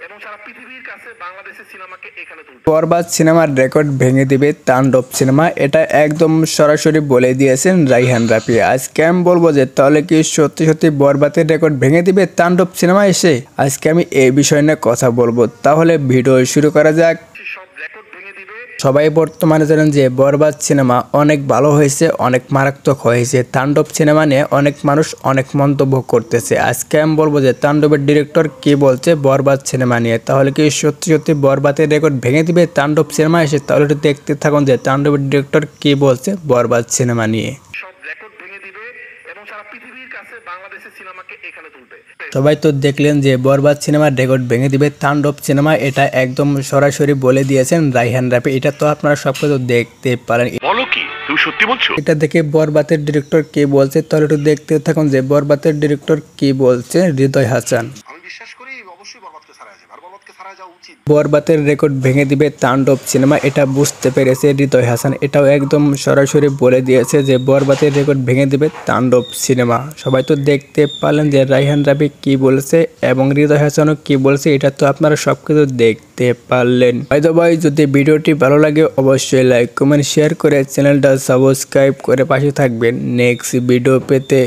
এবং সারা পৃথিবীর কাছে বাংলাদেশের সিনেমাকে এখানে তুলবে। বরবাদ সিনেমার রেকর্ড ভেঙে দিবে তাণ্ডব সিনেমা, এটা একদম সরাসরি বলে দিয়েছেন রায়হান রাফি। আজকে আমি বলবো যে তাহলে কি সত্যি সত্যি বরবাদের রেকর্ড ভেঙে দিবে তাণ্ডব সিনেমা এসে? আজকে আমি এই বিষয় নিয়ে কথা বলবো, তাহলে ভিডিও শুরু করা যাক। সব রেকর্ড ভেঙে দিবে। সবাই বর্তমানে জানেন যে বরবাদ সিনেমা অনেক ভালো হয়েছে, অনেক মারাত্মক হয়েছে। তাণ্ডব সিনেমা নিয়ে অনেক মানুষ অনেক মন্তব্য করতেছে। আজকে আমি বলবো যে তাণ্ডবের ডিরেক্টর কি বলছে বরবাদ সিনেমা নিয়ে। তাহলে কি সত্যি সত্যি বরবাদের রেকর্ড ভেঙে দিবে তাণ্ডব সিনেমা এসে? তাহলে একটু দেখতে থাকুন যে তাণ্ডবের ডিরেক্টর কি বলছে বরবাদ সিনেমা নিয়ে। সব রেকর্ড ভেঙে দিবে এবং সারা পৃথিবীর কাছে বাংলাদেশের সিনেমাকে এখানে তুলবে। সবাই তো দেখলেন যে বরবাদ সিনেমার রেকর্ড ভেঙে দিবে তাণ্ডব সিনেমা, এটা একদম সরাসরি বলে দিয়েছেন রায়হান রাফি। এটা তো আপনারা সব কিছু দেখতে পারেন। বলো কি তুমি সত্যি বলছো? এটা দেখে বরবাদের ডিরেক্টর কি বলছে তাহলে একটু দেখতে থাকুন যে বরবাদের ডিরেক্টর কি বলছে হৃদয় হাসান। আমি বিশ্বাস করি অবশ্যই বরবাদকে ছাড়া যাবে, আর বরবাদকে ছাড়া যাওয়া উচিত। বরবাদের রেকর্ড ভেঙে দিবে তাণ্ডব সিনেমা, এটা বুঝতে পেরেছে হৃদয় হাসান। এটাও একদম সরাসরি বলে দিয়েছে যে বরবাদের রেকর্ড ভেঙে দিবে তাণ্ডব সিনেমা। সবাই তো দেখতে পারলেন যে রায়হান রাফি কি বলেছে এবং হৃদয় হাসানও কি বলেছে। এটা তো আপনারা সবকিছু দেখতে পারলেন। হয়তো ভাই যদি ভিডিওটি ভালো লাগে অবশ্যই লাইক কমেন্ট শেয়ার করে চ্যানেলটা সাবস্ক্রাইব করে পাশে থাকবেন নেক্সট ভিডিও পেতে।